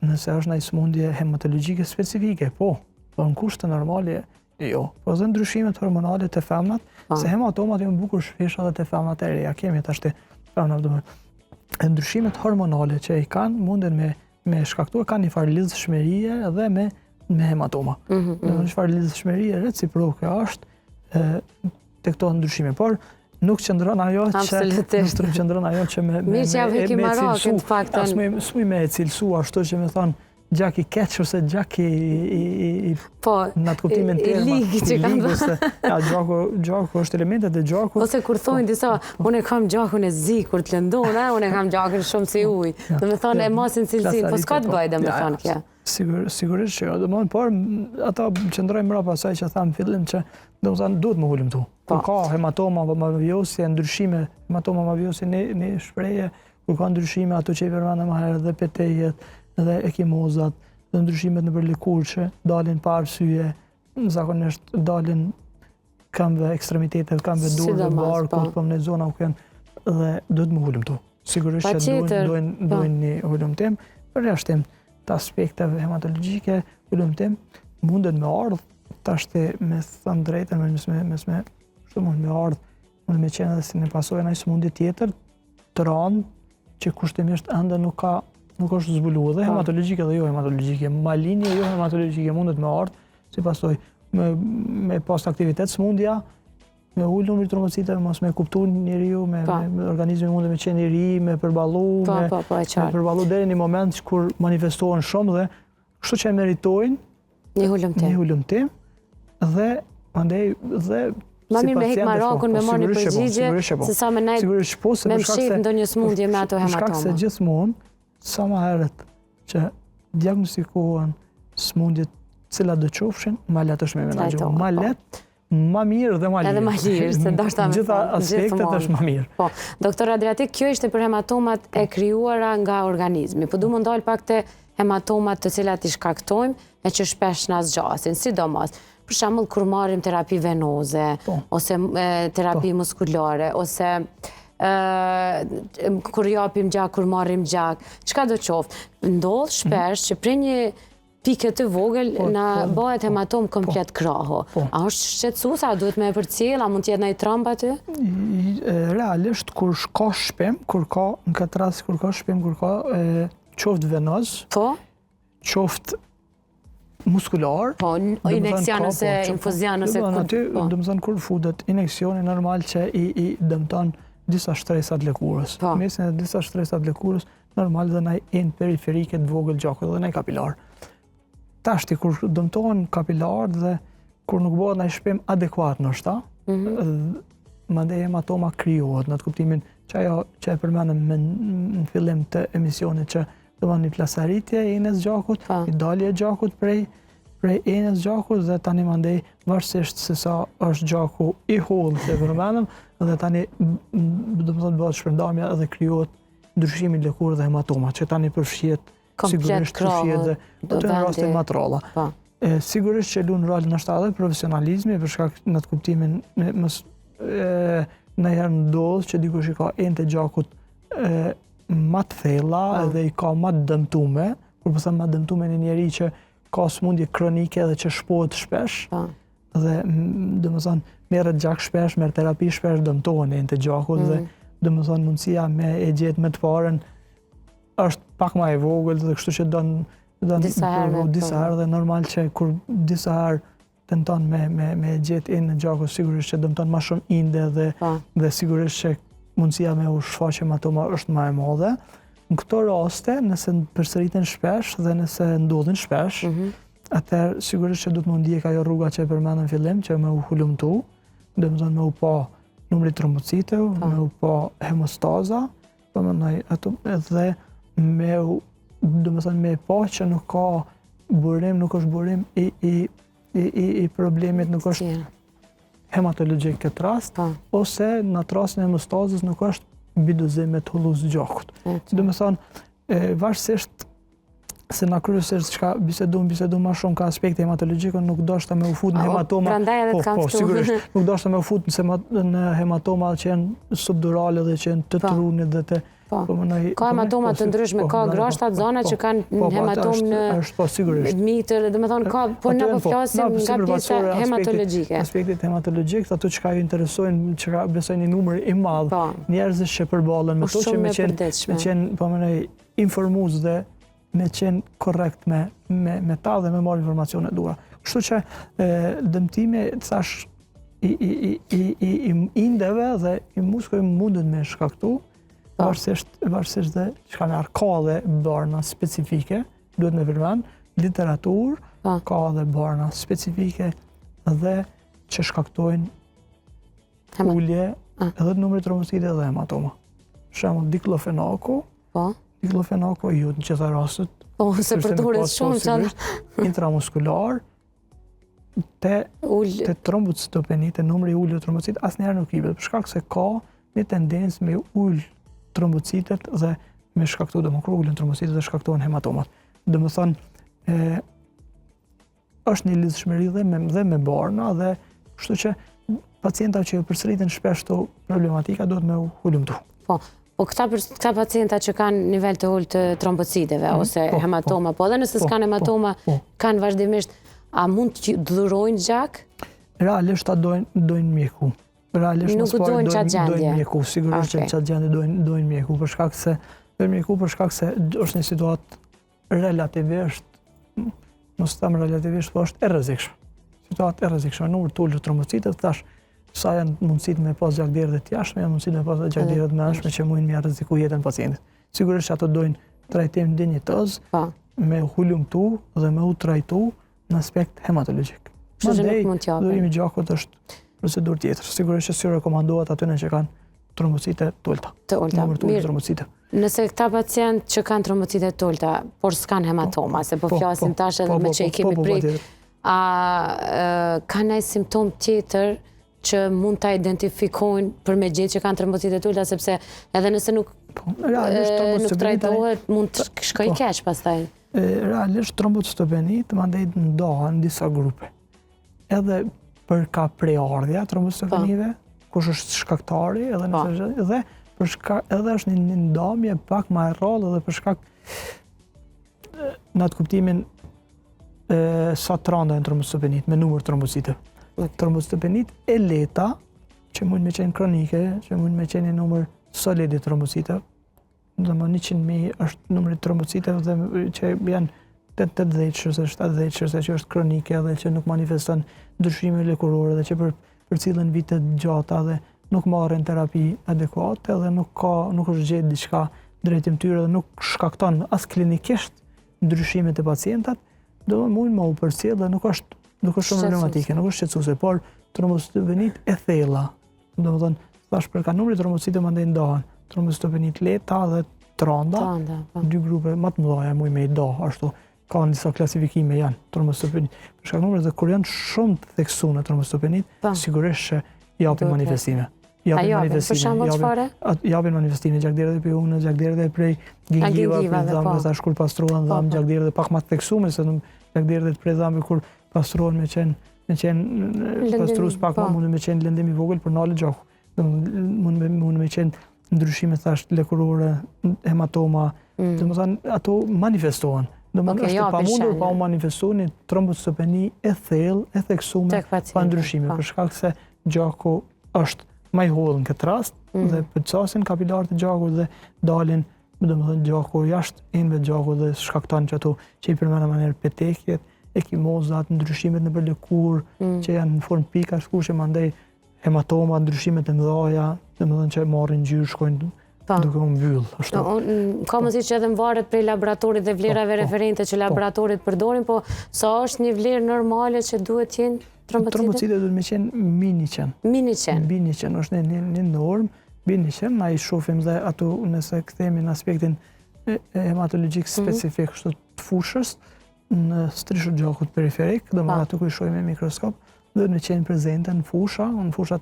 nëse është ndonjë sëmundje hematologjike specifike, po në kushte normale jo. Po dhe ndryshimet hormonale të femnat, se hematomat janë bukur shpesh edhe të femnat e reja. Kemi tash të femnat ndryshimet hormonale që i kanë munden me shkaktuar, kanë një farë lidhshmërie edhe me hematoma. Një farë lidhshmërie reciproke është te këto ndryshime, por nuk qëndron ajo që me cilësu, me cilësu ashtu që me thonë gjak i keq ose gjak i në atë kuptimin terma. Gjaku është elementet e gjakut. Ose kur thonë disa, unë e kam gjakun e zi, kur të lëndona, unë e kam gjakun shumë si uj. Dhe me thonë e mosin cilësin, po s'ka të bëjë dhe me thonë kja. Sigurisht që jo, por ata qëndrojnë mrapa asaj që thamë fillim që duhet më hullumtu. Kur ka hematoma mavijose, ndryshime, hematoma mavijose një shpreje, kur ka ndryshime ato që i përmendëm më herët dhe petejet, dhe ekimozat, dhe ndryshimet në për lëkurë që dalin pa arsye, zakonisht dalin këmbëve ekstremitetet, këmbëve durve, barkut, po në zona ku janë, dhe duhet më hullumtu. Sigurisht që dojnë një hullumtim, për jashtim të aspekteve hematologjike, hullumtim mundet me ardhë, tashti me thënë drejtën, me ardhë, mundet me qenë edhe si në pasojë në sëmundje tjetër, të ranë, që kushtimisht ende nuk është zbuluar, dhe hematologjike dhe jo hematologjike. Malinje jo hematologjike mundet me ardhë, si pasoj me pas aktivitet sëmundja, me ullë numri trombociteve, mos me kuptu njeriu, me organizmi mundet me qenë i ri, me përballu deri një moment kur manifestohen shumë dhe kështu që e meritojnë një hullumtim dhe pandej dhe ma mirë me hek Marakun me marrë një përgjigje, se sa me najtë me mshef ndonjë sëmundje me ato hematoma. Shkak se gjithmonë, sa më herët që diagnostikohen sëmundjet cilat do qofshin, ma letë është me menaxhu. Ma letë, ma mirë dhe ma lirë. Edhe ma lirë, se ndoshta me gjitha aspektet është ma mirë. Po, doktor Adriatik, kjo ishte për hematomat e krijuara nga organizmi. Po du më ndalë pak të hematomat të cilat i shkaktojmë e që shpesh na zgjasin, sidomos. Për shembull, kur marrim terapi venoze, ose terapi muskulare, ose kur japim gjak, kur marrim gjak, çka do qoftë. Ndodh shpesh që prej një pike të vogël na bëhet hematom komplet krahu. A është shqetësues, a duhet me e përcjell, a mund të jetë ndonjë tromb aty? Realisht kur ka shpim, në këtë rast kur ka shpim, kur ka qoftë venoz, qoftë muskular, injekcion ose infuzion ose aty, domethënë kur futet injeksioni normal që i dëmton disa shtresat lëkurës. Mesin e disa shtresat lëkurës, normal dhe ndaj enë periferike të vogël gjakut dhe ndaj kapilar. Tashti kur dëmtohen kapilar dhe kur nuk bëhet ndaj shpim adekuat ndoshta, mandej hematoma krijohet, në të kuptimin që ajo që e përmenëm në fillim të emisionit që do një plasaritje e enës gjakut, një dalje gjakut prej enës gjakut dhe tani mandej varësisht se sa është gjaku i hollë që e përmenëm dhe tani do të bëhet shpërndamja edhe krijohet ndryshimi lëkurë dhe hematoma, që tani përfshihet sigurisht përfshihet dhe të në rastin matrolla. Sigurisht që luan rol në edhe profesionalizmi për shkak në të kuptimin në herë ndodh që dikush i ka enë të gjakut ma të thella edhe i ka ma të dëmtume, kur po them ma dëmtume një njeri që ka smundje kronike dhe që shpohet shpesh, dhe domethënë merret gjak shpesh, merr terapi shpesh, dëmtohen enë të gjakut dhe domethënë mundësia me e gjetë me të parën është pak ma e vogël dhe kështu që don disa herë dhe normal që kur disa herë tenton me gjetë enë në gjakut, sigurisht që dëmton ma shumë inde dhe sigurisht që mundësia me u shfaq hematoma është ma e madhe. Në këto raste, nëse përsëriten shpesh dhe nëse ndodhin shpesh, atëherë sigurisht që du të mundi e ka jo rruga që e përmenën në fillim, që me u hulumtu, dhe më thonë me u pa numri trombocitëve, me u pa hemostaza, dhe me pa që nuk ka burim, nuk është burim i problemit, nuk është hematologjik këtë rast, ose në atë rastin e hemostazës nuk është bidozim me të hulluz gjakut. Dhe me thonë, varësisht se na kryesisht çka bisedum ma shumë ka aspekte hematologjike, nuk doshta me u fut në hematoma. Prandaj edhe të kam këtu. Sigurisht, nuk doshta me u fut në hematoma që janë subdurale dhe që janë të trunit dhe të ka hematoma të ndryshme, ka grashtat zona që kanë hematom në mitër, dhe me thonë ka, por në përflasim nga pjesa hematologjike. Aspektit hematologjik, ato që ka ju interesojnë, që ka besojnë një numër i madhë, njerëzit që përballën me to që me qenë informues dhe me qenë korrekt me ta dhe me marrë informacione dura. Kështu që dëmtimi, thash, i indeve dhe i muskujve mundet me shkaktu, varësisht dhe që ka nërë ka dhe barna specifike, duhet me përmen, literatur, ka dhe barna specifike dhe që shkaktojnë ullje edhe të numrit trombocite dhe hematoma. Shemull diklofenaku, ju në gjitha rastet, se përduret shumë që intramuskular, të trombocitopenit, të numri ullje trombocit, asë njerë nuk i bet, për shkak se ka një tendencë me ullë trombocitet dhe me shkaktu dhe më krullin trombocitet dhe shkaktohen hematomat. Dhe më thonë, është një lidhshmëri dhe me barna dhe kështu që pacienta që përsëritin shpesh të problematika duhet me u hulumtu. Po këta pacienta që kanë nivel të ullë të trombociteve ose hematoma, po edhe nëse s'kanë hematoma, kanë vazhdimisht, a mund të dhurojnë gjak? Realisht ta dojnë mjeku. Nuk dojnë qatë gjendje? Dojnë mjeku, sigurisht që qatë gjendje dojnë mjeku, për shkak se është një situatë relativisht, mos them relativisht, po është e rrezikshme. Situatë e rrezikshme, numër të ullë të trombocitet, thash, sa janë mundësit me pas gjakderë dhe t'jashme, janë mundësit me pas gjakderë dhe menshme që mujnë me rreziku jetën pacientit. Sigurisht që ato dojnë trajtim dinjitëz, me hulumtu dhe me u trajtu në aspekt hematologjik. Mandej, dhurimi gjakut është procedur tjetër. Sigurisht që si rekomandohet atyne që kanë trombocite të ulta. Numër të ulta trombocite. Nëse këta pacient që kanë trombocite të ulta, por s'kanë hematoma, se po flasim tash edhe me që i kemi prik, a ka ndonjë simptom tjetër që mund ta identifikojnë për me gjetë që kanë trombocite të ulta, sepse edhe nëse nuk trajtohet, mund të shkojë keq pastaj. Realisht trombocitopenit mandej ndahen në disa grupe. Edhe për ka preardhja trombocitopenive, kush është shkaktari, edhe është një ndamje pak ma e rrallë edhe për shkak në atë kuptimin sa të randojnë trombocitopenit me numër trombocite. Trombocitopenit e leta, që mund me qenë kronike, që mund me qenë një numër solidi trombocite, dhe më 100.000 është numëri trombocite dhe që janë 80 qërse, 70 qërse që është kronike dhe që nuk manifeston ndryshime lëkurore dhe që për cilën vitet gjata dhe nuk marrin terapi adekuate dhe nuk është gjetë diçka drejtim tyre dhe nuk shkakton as klinikisht ndryshimet e pacientat, do mund më u përcjell dhe nuk është shumë problematike, nuk është shqetësuese, por trombocitopenit e thella domethënë thash për kanumrit trombocitë mandej ndahen. Trombocitopeni lehta dhe tranda, dy grupe më të mëdha muj me i do, ashtu ka disa klasifikime janë trombocitopeni. Për shkak numrit dhe kur janë shumë të theksuar trombocitopenit, sigurisht që japin manifestime. Japin manifestime gjakderët e pijunës, gjakderët e prej gingiva, dhamë tash kur pastrohen dhamë, gjakderët e pak më të theksuar se gjakderët e prej dhamë kur pastrohen me qenë pastrues pak më mund me qenë lëndim i vogël për nalë gjaku. Mund me qenë ndryshime thash lëkurore, hematoma, domethënë ato manifestohen. Domethënë është pamundur pa u manifestuar një trombocitopeni e thellë, e theksuar pa ndryshime, për shkak se gjaku është më i hollë në këtë rast dhe përcasin kapilarët e gjakut dhe dalin, domethënë gjaku jashtë enëve të gjakut dhe shkakton që ato që i përmendëm në petekjet, ekimozat, ndryshimet në lëkurë që janë në formë pika shkushë, mandej hematoma, ndryshimet e mëdha, domethënë që marrin ngjyrë, shkojnë duke u mbyll, ashtu. Ka mundësi që edhe varet prej laboratorit dhe vlerave referente që laboratorit përdorin, po sa është një vlerë normale që duhet të jenë trombocite? Trombocite duhet me qenë mini qenë. Mini qenë? Mini qenë, është një normë, mini qenë, na i shofim dhe ato nëse kthehemi në aspektin hematologjik specifik të fushës, në strishët gjakut periferik, domethënë ato ku i shohim me mikroskop, dhe në qenë prezente në fusha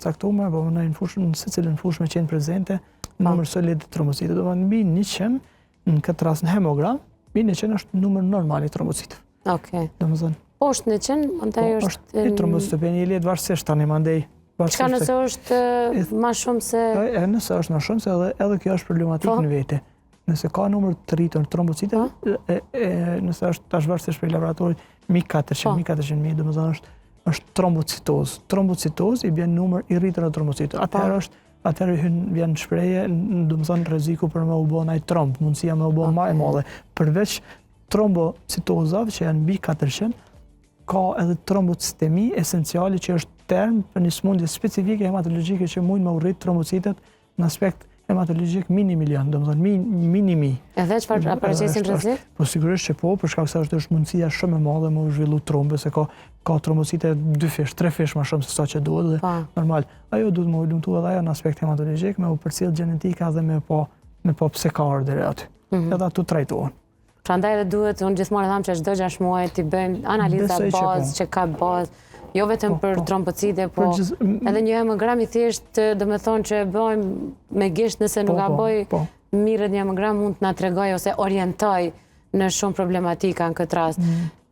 caktuar, apo në secilën fushë me qenë prezente numër solid të trombocitëve. Domethënë mbi 100, në këtë rast në hemogram, mbi 100 është numër normal i trombocitëve. Okej. Domethënë poshtë 100, mandej është i trombocitopeni i lehtë varësisht tani mandej. Çka nëse është më shumë se nëse është më shumë se edhe kjo është problematikë në vete. Nëse ka numër të rritur trombocitëve, nëse është tash varësisht për laboratorit 1400.000, domethënë është trombocitozë. Trombocitozë i bën numër i rritur të trombocitëve. Atëherë vjen shprehje, domethënë rreziku për me u bë ai tromb, mundësia me u bë më e madhe. Përveç trombocitozave që janë mbi 400, ka edhe trombocitemi esenciale që është term për një sëmundje specifike hematologjike që mund me urrit trombocitet në aspekt hematologjik minimilion, domethënë minimi. Edhe çfarë aparaqesin rrezik? Po sigurisht që po, për shkak se është mundësia shumë e madhe me u zhvillu trombe, se ka trombocite 2 fish, 3 fish më shumë se sa që duhet dhe normal. Ajo duhet me u lumtu edhe ajo në aspekt hematologjik, me u përcjell gjenetika dhe me po pse ka ardhur deri aty. Edhe ato trajtohen. Prandaj edhe duhet, unë gjithmonë tham që çdo 6 muaj ti bëjmë analiza bazë që ka bazë, jo vetëm për trombocite, po edhe një hemogram i thjeshtë, domethënë që bëjmë me gisht nëse nuk ka bëj mirë një hemogram mund të na tregoj ose orientoj në shumë problematika në këtë rast.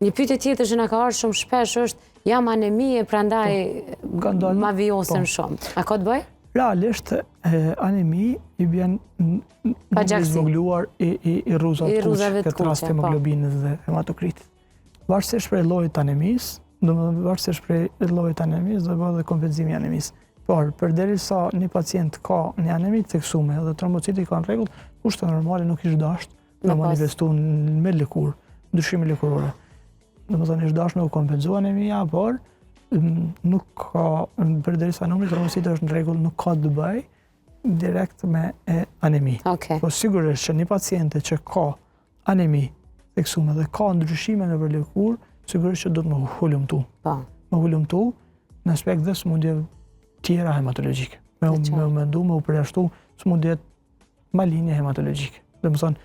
Një pyetje tjetër që na ka ardhur shumë shpesh është jam anemie, prandaj ma vjosen shumë. A ka të bëj? Realisht anemi i bjen në zvogluar i rruzave të kuqe, këtë rast hemoglobinës dhe hematokritit. Varësisht prej llojit të anemisë, varësisht prej llojit të anemisë do bëhet dhe kompenzimi i anemisë. Por përderisa një pacient ka një anemi të theksuar dhe trombociti ka në rregull, kushte normale nuk ish dashur të manifestuar me lëkurë, ndryshime lëkurore. Domethënë ish dashur me u kompenzua anemia, por nuk ka, përderisa numri trombocitëve është në rregull, nuk ka të bëj direkt me anemi. Po sigurisht që një paciente që ka anemi theksuar dhe ka ndryshime në lëkurë, sigurisht që do të më hulumtu. Më hulumtu në aspekt dhe sëmundje tjera hematologjike. Me u mendu, me u përjashtu sëmundjet malinje hematologjike. Domethënë,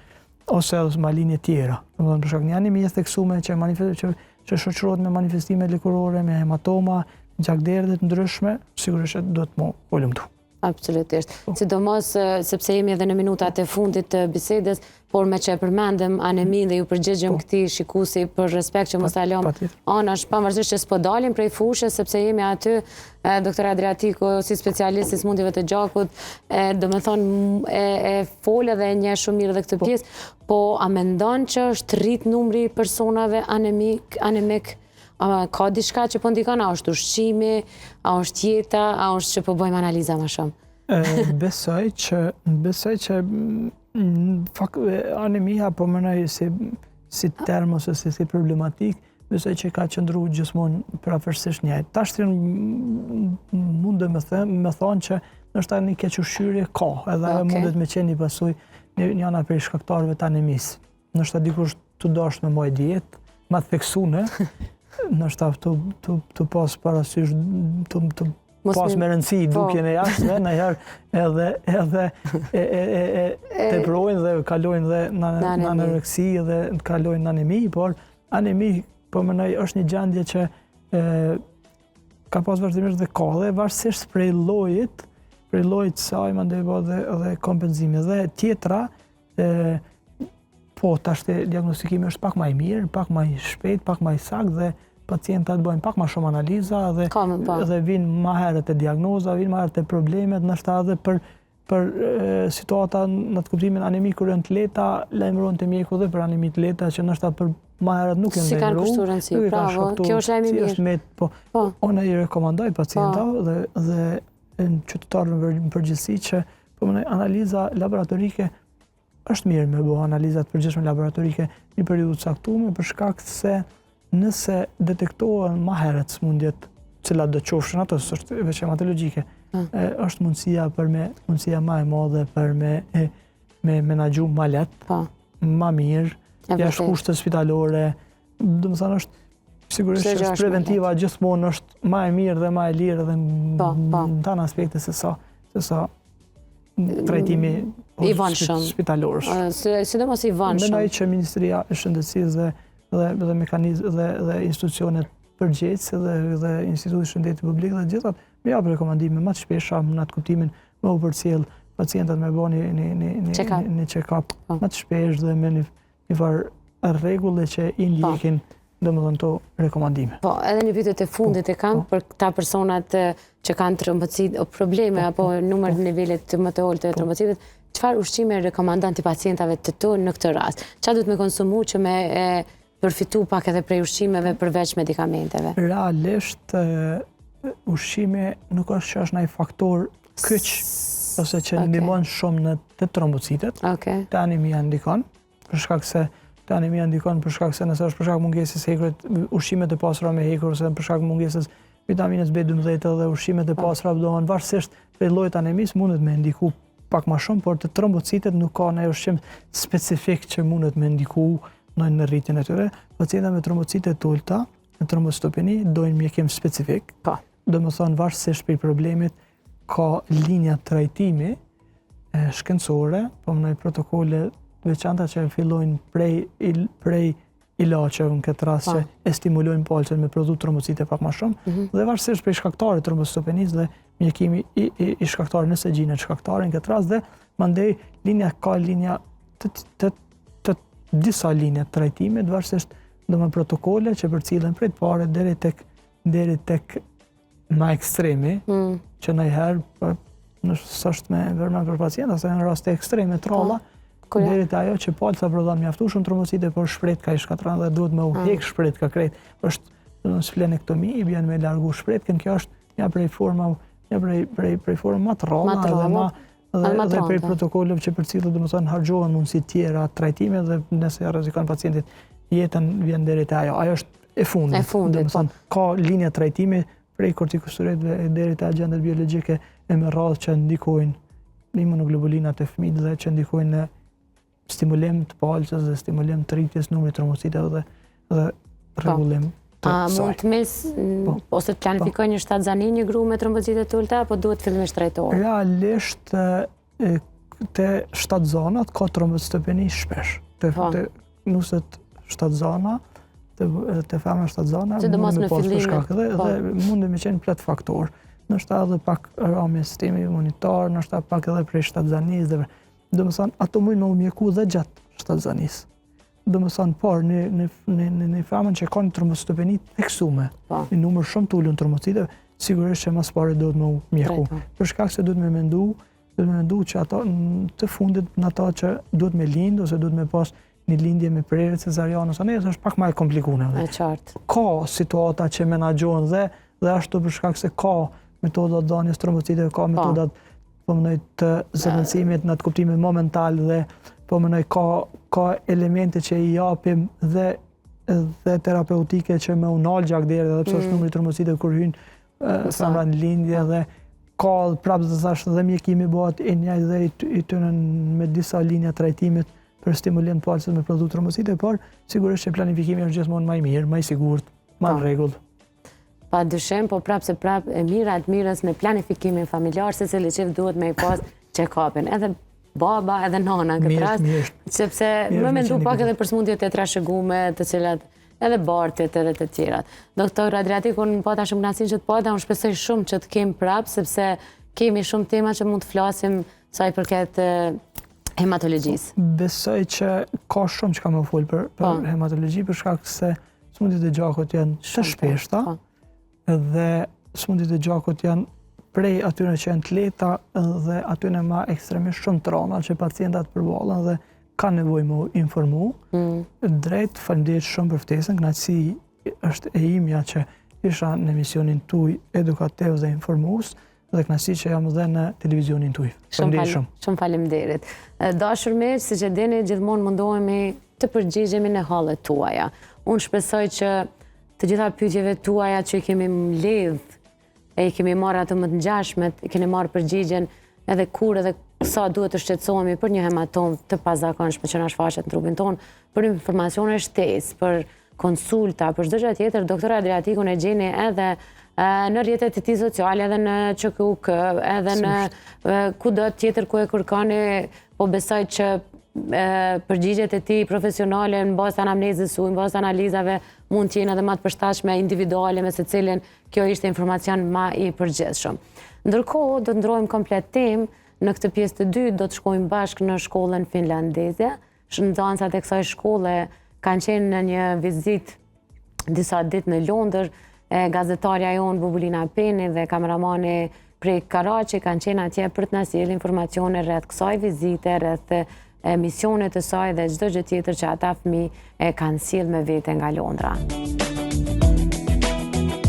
ose edhe malinje tjera. Domethënë, për shkak një anemie theksuar që shoqërohet me manifestime lëkurore, me hematoma, gjakderë të ndryshme, sigurisht që do të më hulumtu. Absolutisht. Sidomos sepse jemi edhe në minutat e fundit të bisedës, por me që e përmendëm anemin dhe ju përgjigjëm këtij shikuesi për respekt që mos ta lëm anash, pavarësisht që s'po dalim prej fushës, sepse jemi aty, doktor Adriatiku si specialist i sëmundjeve të gjakut, domethënë e fol edhe e njeh shumë mirë edhe këtë pjesë, po a mendon që është rrit numri i personave anemik? Ka diçka që po ndikon, a është ushqimi, a është jeta, a është që po bëjmë analiza më shumë? Besoj që anemia po mënoj si term ose si problematik, besoj që ka qëndruar gjithmonë praparsisht njëjtë. Tash mund të më thonë që ndoshta një keq ushqyrje ka, edhe mundet me qenë një pasojë njëna prej shkaktarëve të anemisë. Ndoshta dikush të dashur me moj dietë, më theksuar, ndoshta të pas parasysh të pas me rëndësi dukjen e jashtme, ndonjëherë edhe teprojnë dhe kalojnë dhe në anoreksi dhe kalojnë në anemi, por anemi po mendoj është një gjendje që ka pas vazhdimisht dhe ka dhe varësisht prej llojit saj mandej dhe kompenzimi. Dhe tjetra, po tash diagnostikimi është pak më i mirë, pak më i shpejt, pak më i saktë dhe pacientat bëjnë pak më shumë analiza dhe vinë më herët e diagnoza, vinë më herët e problemet, ndoshta edhe për situata në të kuptimin anemi kur janë të lehta, lajmërohen te mjeku dhe për anemi të lehta që ndoshta për më herët nuk janë lajmëruar. Si kanë kushtuar rëndësi, bravo, kjo është lajm i mirë. Po, unë i rekomandoj pacientave dhe qytetarëve në përgjithësi që po më analiza laboratorike është mirë me bëu analizat përgjithshme laboratorike në periudhë të caktuar për shkak se nëse detektohen më herët sëmundjet, cilat do qofshin ato, është veç hematologjike, është mundësia më e madhe për me menaxhu më lehtë, më mirë, jashtë kushte spitalore. Domethënë është sigurisht që preventiva gjithmonë është më e mirë dhe më e lirë dhe në të aspekte se sa trajtimi spitalor. Sidomos i vanshëm. Mendoj që Ministria e Shëndetësisë dhe mekanizmë dhe institucionet përgjegjëse dhe Instituti Shëndetit Publik dhe gjithat më japin rekomandime më të shpesha në atë kuptimin me u përcjell pacientat me bëni një check-up më të shpesh dhe me një farë rregulle që i ndjekin domethënë to rekomandime. Po, edhe një pyetje të fundit e kam për këta personat që kanë trombocit probleme apo numër nivelet më të ulët të trombocitëve, çfarë ushqime rekomandon ti pacientave të tu në këtë rast? Çfarë duhet me konsumu që me përfitu pak edhe prej ushqimeve përveç medikamenteve? Realisht, ushqime nuk është që është ndaj faktor kyç ose që ndihmon shumë në të trombocitet. Të anemia ndikon, për shkak se nëse është për shkak mungesës hekurit, ushqimet e pasura me hekur ose për shkak mungesës vitaminës B12 dhe ushqimet e pasura abdomen, varësisht prej llojit anemisë mundet me ndiku pak më shumë, por të trombocitet nuk ka ndonjë ushqim specifik që mundet me ndiku në rritjen e tyre. Pacientat me trombocite të ulta, me trombocitopeni, dojnë mjekim specifik. Domethënë varësisht prej problemit ka linja trajtimi shkencore, po në protokole veçanta që fillojnë prej ilaçeve në këtë rast që e stimulojnë palcën me prodhu trombocite pak më shumë dhe varësisht prej shkaktarit trombocitopenisë dhe mjekimi i shkaktarit nëse gjinet shkaktari në këtë rast dhe mandej ka linja të disa linja të trajtimit varësisht domethënë protokole që përcillen prej të pare deri tek më ekstremi që ndonjëherë s'është me vërmend për pacient ose në raste ekstreme të rralla deri te ajo që palca prodhon mjaftuar shumë trombocite, por shpret ka i shkatran dhe duhet me u heq shpret ka krejt. Është splenektomi, i bjen me largu shpretkën, kjo është një prej forma më të rralla dhe prej protokolleve që përcillet domethënë harxhohen mundësi tjera trajtime dhe nëse rrezikon pacientit jetën vjen deri te ajo. Ajo është e fundit. Domethënë ka linja trajtimi prej kortikosteroidëve deri te agjentet biologjike e me radhë që ndikojnë imunoglobulinat e fëmijët dhe që ndikojnë në stimulim të palcës dhe stimulim të rritjes numrit trombociteve dhe rregullim të saj. A mund të mes ose të planifikoj një shtatzani një gru me trombocite të ulta apo duhet fillimisht trajtor? Realisht te shtatzanat ka trombocitopeni shpesh. Te nuset shtatzana, te femra shtatzana mund me pas për shkak dhe mund me qenë plot faktor. Ndoshta edhe pak rrëmje sistemi imunitar, ndoshta pak edhe prej shtatzanisë dhe domethënë ato mund me u mjeku dhe gjatë shtatzanisë. Domethënë por në femrën që ka një trombocitopeni theksume, një numër shumë të ulur trombociteve, sigurisht që mas pari duhet me u mjeku. Për shkak se duhet me mendu që ato të fundit në ato që duhet me lind ose duhet me pas një lindje me prerje cesariane ose nëse është pak më e komplikuar. Ka situata që menaxhohen dhe ashtu për shkak se ka metoda dhënies trombociteve, ka metoda të zëvendësimit në atë kuptimin momental dhe ka elemente që i japim dhe terapeutike që me unal gjak deri edhe pse është numri i trombociteve kur hyn femra në lindje dhe ka prapë të thash dhe mjekimi bëhet dhe i tënën me disa linja trajtimit për stimulim të palcës me prodhu trombocite, por sigurisht që planifikimi është gjithmonë më i mirë, më i sigurt, më në rregull. Pa dyshim, po prapë se prapë e mirës në planifikimin familjar, se cili qef duhet me i pas check-upin. Edhe baba, edhe nana në këtë rast, sepse më mendu pak edhe për smundjet e trashëgume, të cilat edhe bartit edhe të tjerat. Doktor Adriatiku, unë pata shumë kënaqësi që të pata, unë shpresoj shumë që të kem prapë, sepse kemi shumë tema që mund të flasim sa i përket hematologjisë. Besoj që ka shumë që ka më folë për hematologji, për shkak se smundjet e gjakut janë të shpeshta, dhe smundjet e gjakut janë prej atyre që janë të lehta dhe atyre ma ekstremisht shumë të rënda që pacientat përballen dhe ka nevojë më informu. Drejt, faleminderit shumë për ftesën, kënaqësi është e imja që isha në emisionin tuaj edukativ dhe informues dhe kënaqësi që jam edhe në televizionin tuaj. Faleminderit shumë. Shumë faleminderit. Dashur miq, siç e dini, gjithmonë mundohemi të përgjigjemi në hallet tuaja. Unë shpresoj që të gjitha pyetjeve tuaja që i kemi mbledh e i kemi marrë ato më të ngjashmet, i keni marrë përgjigjen edhe kur edhe sa duhet të shqetësohemi për një hematom të pazakonshme që na shfaqet në trupin tonë, për informacione shtesë, për konsulta, për çdo gjë tjetër, doktor Adriatikun e gjeni edhe në rrjetet e tij sociale, edhe në QQK, edhe në kudo tjetër ku e kërkoni, po besoj që përgjigjet e tij profesionale në bazë të anamnezës suaj, në bazë të analizave mund të jenë edhe më të përshtatshme individuale me secilin. Kjo ishte informacion më i përgjithshëm. Ndërkohë do të ndrojmë komplet temë në këtë pjesë të dytë, do të shkojmë bashkë në shkollën finlandeze. Nxënësat e kësaj shkolle kanë qenë në një vizitë disa ditë në Londër. Gazetarja jonë Bubulina Peni dhe kameramani prej Karaçi kanë qenë atje për të na sjellë informacione rreth kësaj vizite, rreth misionet e saj dhe çdo gjë tjetër që ata fëmijë kanë sjellë me vete nga Londra.